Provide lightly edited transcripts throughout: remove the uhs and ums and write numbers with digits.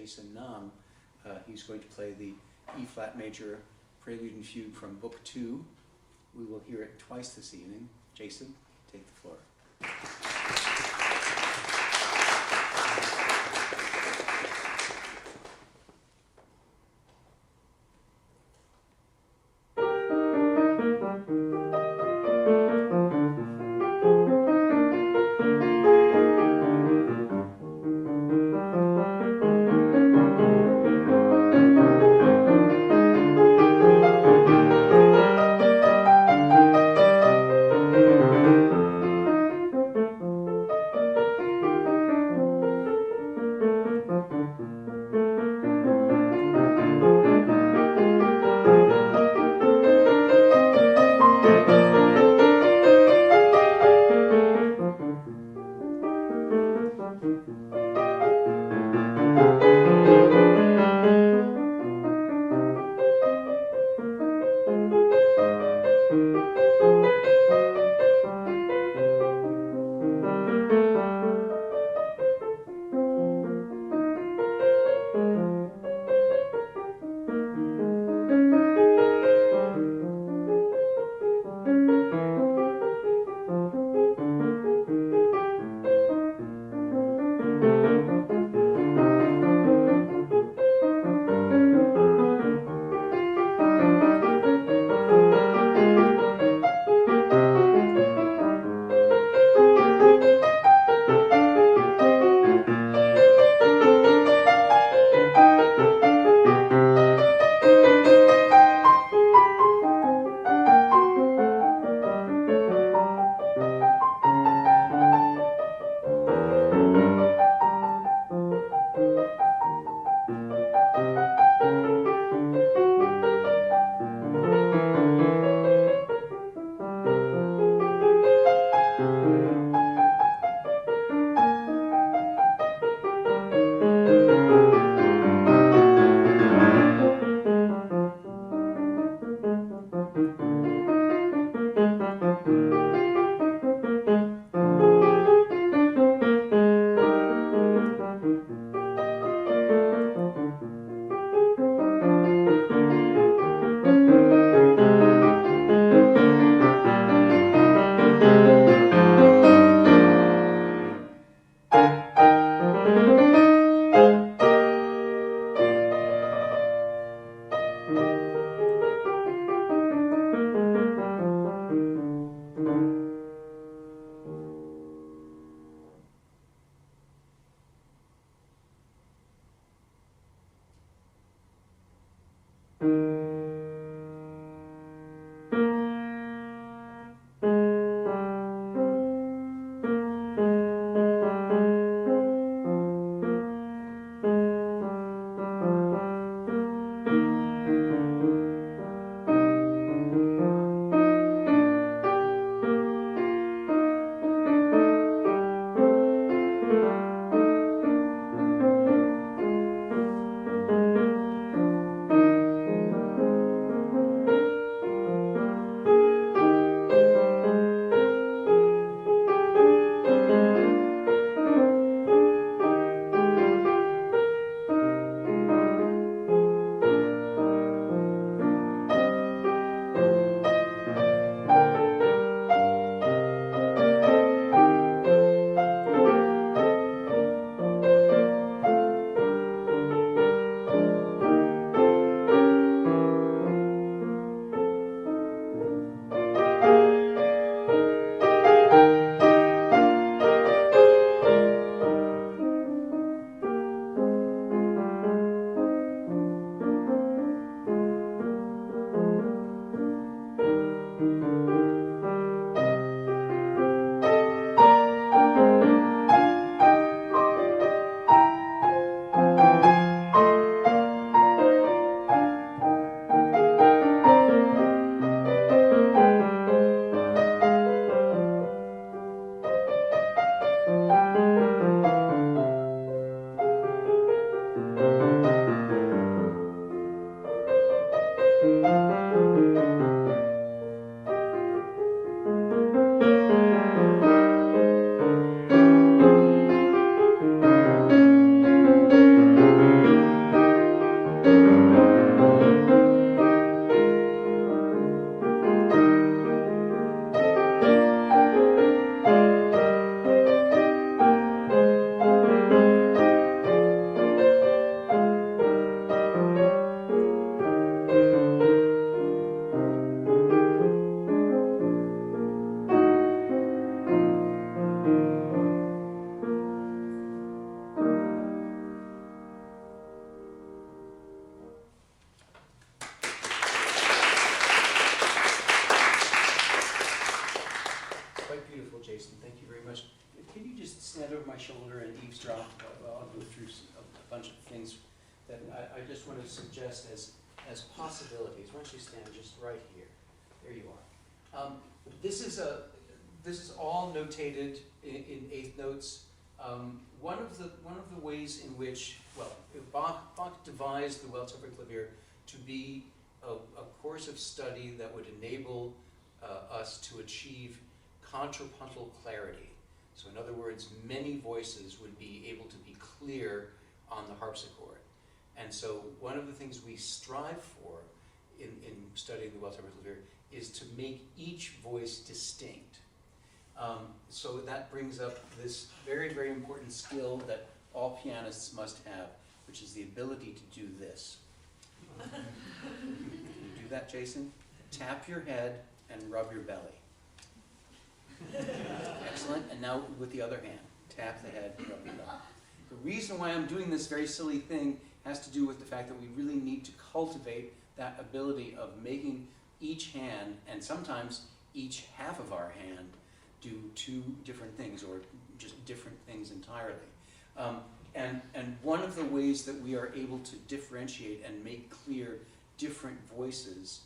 Jason Nam. He's going to play the E-flat major Prelude and Fugue from Book 2. We will hear it twice this evening. Jason, take the floor. beautiful, Jason. Thank you very much. Can you just stand over my shoulder and eavesdrop? I'll go through a bunch of things that I just want to suggest as possibilities. Why don't you stand just right here? There you are. This is all notated in eighth notes. One of the ways in which, well, Bach devised the Weltopferklavier to be a course of study that would enable us to achieve contrapuntal clarity. So in other words, many voices would be able to be clear on the harpsichord. And so one of the things we strive for in studying the Weltopferklavier is to make each voice distinct. So that brings up this very, very important skill that all pianists must have, which is the ability to do this. Can you do that, Jason? Tap your head and rub your belly. Excellent. And now with the other hand, tap the head and rub your belly. The reason why I'm doing this very silly thing has to do with the fact that we really need to cultivate that ability of making each hand, and sometimes each half of our hand, do two different things, or just different things entirely. And one of the ways that we are able to differentiate and make clear different voices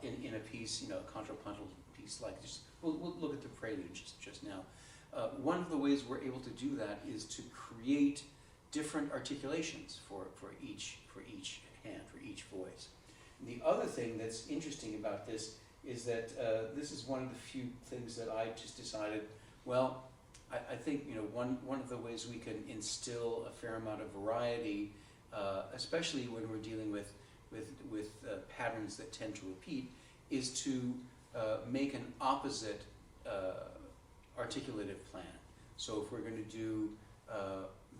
in a piece, a contrapuntal piece like this, we'll look at the Prelude just now. One of the ways we're able to do that is to create different articulations for each hand, for each voice. And the other thing that's interesting about this is that this is one of the few things that I just decided, well, I think one of the ways we can instill a fair amount of variety, especially when we're dealing with patterns that tend to repeat, is to make an opposite articulative plan. So if we're going to do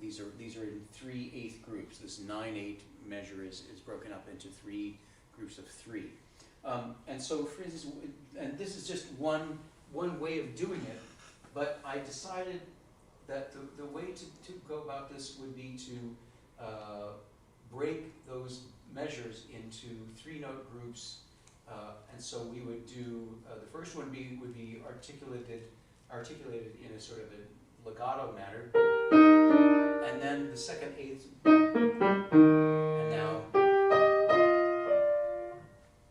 these are in 3/8 groups. This 9/8 measure is broken up into 3 groups of 3. And so, for instance, and this is just one way of doing it, but I decided that the way to go about this would be to break those measures into 3-note groups. And so we would do, the first one would be articulated in a sort of a legato manner, and then the second eighth, and now.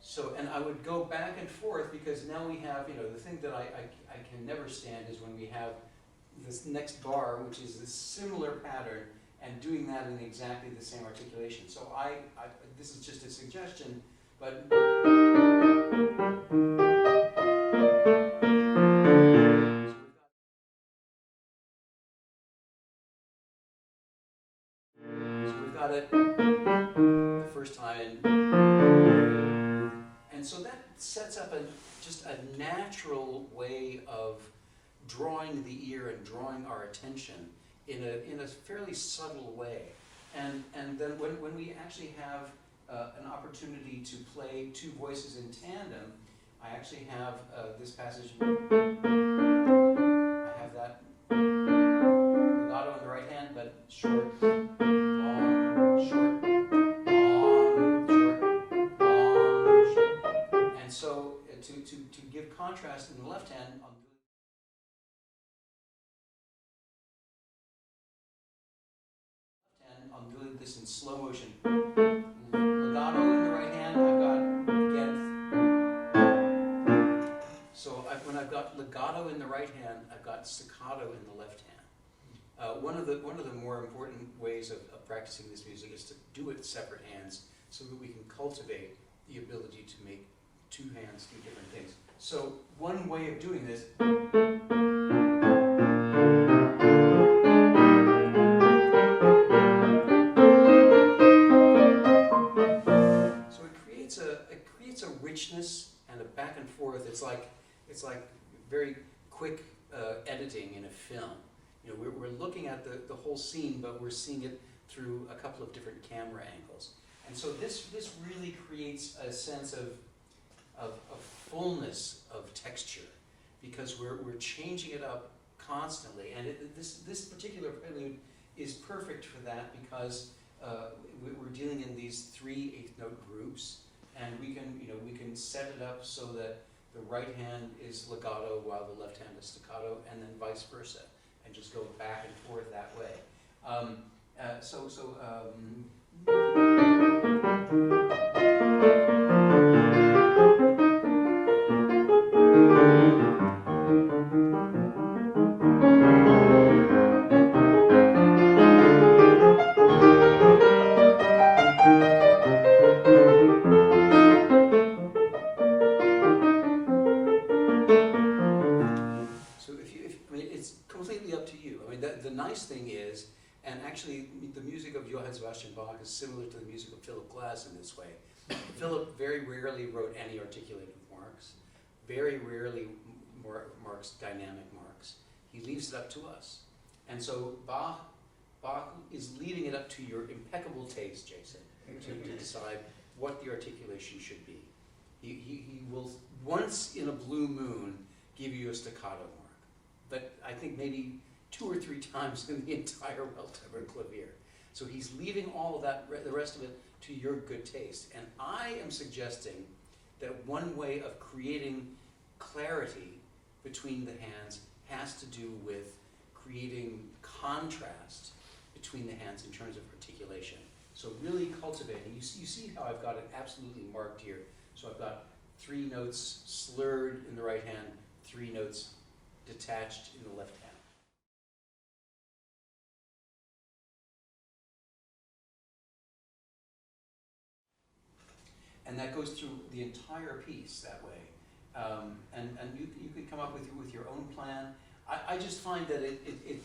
So, and I would go back and forth, because now we have, the thing that I can never stand is when we have this next bar, which is this similar pattern, and doing that in exactly the same articulation. So this is just a suggestion, but so we've got it the first time, and so that sets up just a natural way of drawing the ear and drawing our attention in a fairly subtle way. And then when we actually have an opportunity to play 2 voices in tandem, I actually have this passage. I have that legato in the right hand, but short, long, short, long, short, long, short. And so to give contrast in the left hand, I'm doing this in slow motion. Legato in the right hand, I've got, again, so when I've got legato in the right hand, I've got staccato in the left hand. One of the more important ways of practicing this music is to do it separate hands, so that we can cultivate the ability to make 2 hands do different things. So one way of doing this, a richness and a back and forth. It's like very quick editing in a film. We're looking at the whole scene, but we're seeing it through a couple of different camera angles. And so this really creates a sense of fullness of texture, because we're changing it up constantly. And this particular prelude is perfect for that, because we're dealing in these 3/8 note groups. And we can set it up so that the right hand is legato while the left hand is staccato, and then vice versa, and just go back and forth that way. I mean, it's completely up to you. I mean, the nice thing is, and actually the music of Johann Sebastian Bach is similar to the music of Philip Glass in this way. Philip very rarely wrote any articulated marks, very rarely marks dynamic marks. He leaves it up to us. And so Bach is leaving it up to your impeccable taste, Jason, to decide what the articulation should be. He will, once in a blue moon, give you a staccato mark. But I think maybe 2 or 3 times in the entire Welttemper clavier. So he's leaving all of that, the rest of it, to your good taste. And I am suggesting that one way of creating clarity between the hands has to do with creating contrast between the hands in terms of articulation. So really cultivating. You see how I've got it absolutely marked here. So I've got 3 notes slurred in the right hand, 3 notes detached in the left hand. And that goes through the entire piece that way. And you could come up with your own plan. I just find that it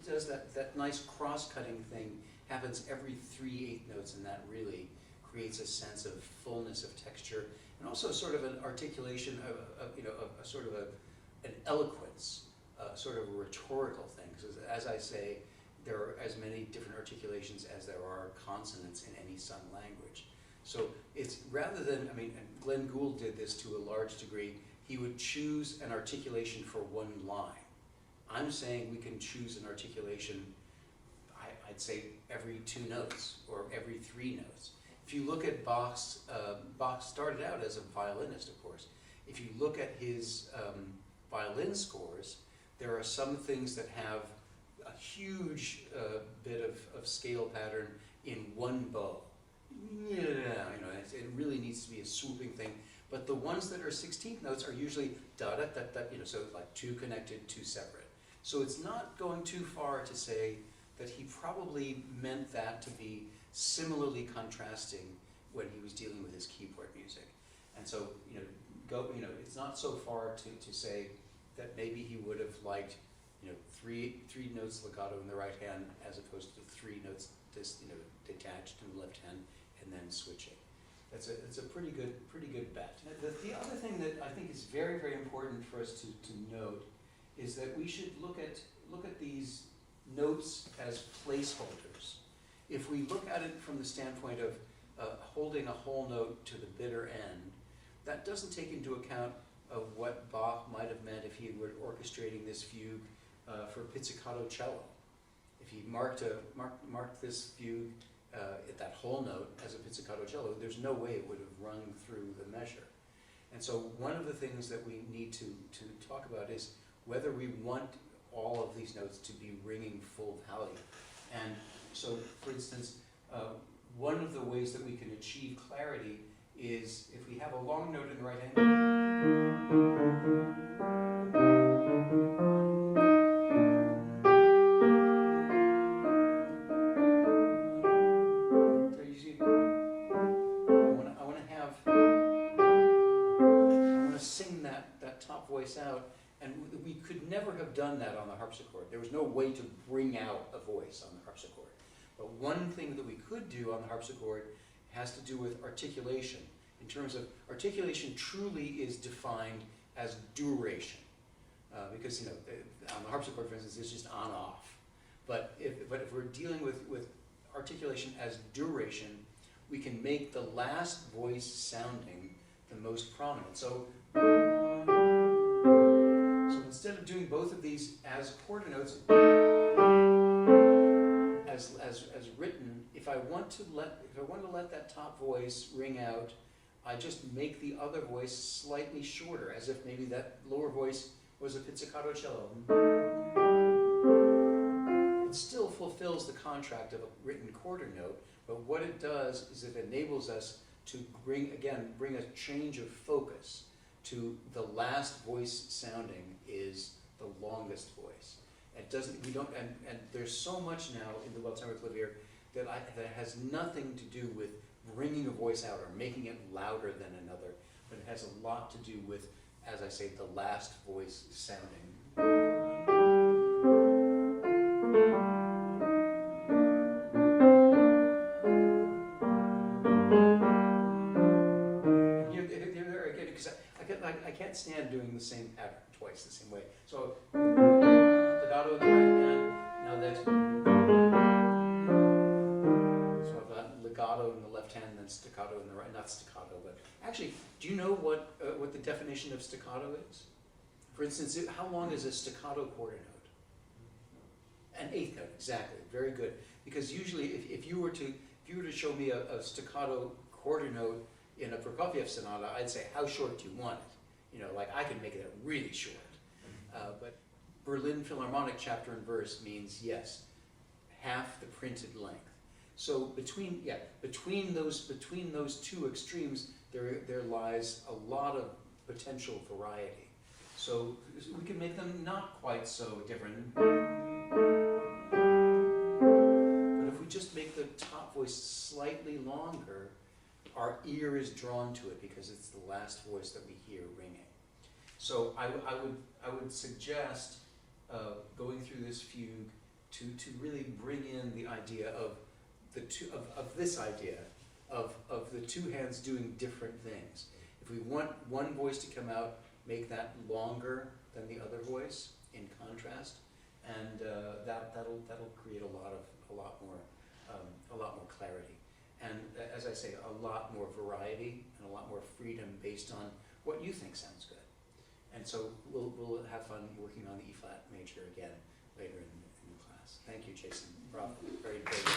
does that nice cross-cutting thing, happens every 3/8 notes, and that really creates a sense of fullness of texture, and also sort of an articulation of a sort of an eloquence, sort of a rhetorical thing. Because as I say, there are as many different articulations as there are consonants in any sung language. So it's rather than, I mean, and Glenn Gould did this to a large degree, he would choose an articulation for one line. I'm saying we can choose an articulation, I'd say every 2 notes or every 3 notes. If you look at Bach's, Bach started out as a violinist, of course. If you look at his violin scores, there are some things that have a huge bit of scale pattern in one bow. It really needs to be a swooping thing. But the ones that are 16th notes are usually da-da-da-da, so like 2 connected, 2 separate. So it's not going too far to say that he probably meant that to be similarly contrasting when he was dealing with his keyboard music. And so, it's not so far to say that maybe he would have liked, 3 notes legato in the right hand as opposed to 3 notes detached in the left hand and then switching. It's a pretty good bet. The other thing that I think is very, very important for us to note is that we should look at these notes as placeholders. If we look at it from the standpoint of holding a whole note to the bitter end, that doesn't take into account of what Bach might have meant if he were orchestrating this fugue for pizzicato cello. If he marked this fugue at that whole note as a pizzicato cello, there's no way it would have rung through the measure. And so one of the things that we need to talk about is whether we want all of these notes to be ringing full value. And so, for instance, one of the ways that we can achieve clarity is if we have a long note in the right hand, top voice out, and we could never have done that on the harpsichord. There was no way to bring out a voice on the harpsichord. But one thing that we could do on the harpsichord has to do with articulation. In terms of articulation, truly is defined as duration, because on the harpsichord, for instance, it's just on/off. But if we're dealing with articulation as duration, we can make the last voice sounding the most prominent. So instead of doing both of these as quarter notes, as written, if I want to let that top voice ring out, I just make the other voice slightly shorter, as if maybe that lower voice was a pizzicato cello. It still fulfills the contract of a written quarter note, but what it does is it enables us to bring a change of focus to the last voice sounding is the longest voice. It doesn't, and there's so much now in the well-tempered clavier that has nothing to do with bringing a voice out or making it louder than another, but it has a lot to do with, as I say, the last voice sounding. I can't stand doing the same pattern twice the same way. So legato in the right hand, now that's so I've got legato in the left hand, and then staccato in the right. Not staccato, but actually, do you know what the definition of staccato is? For instance, how long is a staccato quarter note? An eighth note, exactly. Very good. Because usually, if you were to show me a staccato quarter note in a Prokofiev sonata, I'd say, how short do you want it? You know, like I can make it really short. But Berlin Philharmonic chapter and verse means, yes, half the printed length. So between those two extremes, there lies a lot of potential variety. So we can make them not quite so different. But if we just make the top voice slightly longer, our ear is drawn to it because it's the last voice that we hear ringing. So I would suggest going through this fugue to really bring in the idea of this idea of the two hands doing different things. If we want one voice to come out, make that longer than the other voice in contrast, and that'll create a lot more clarity. And as I say, a lot more variety and a lot more freedom based on what you think sounds good. And so we'll have fun working on the E-flat major again later in the class. Thank you, Jason. Bravo. Very good.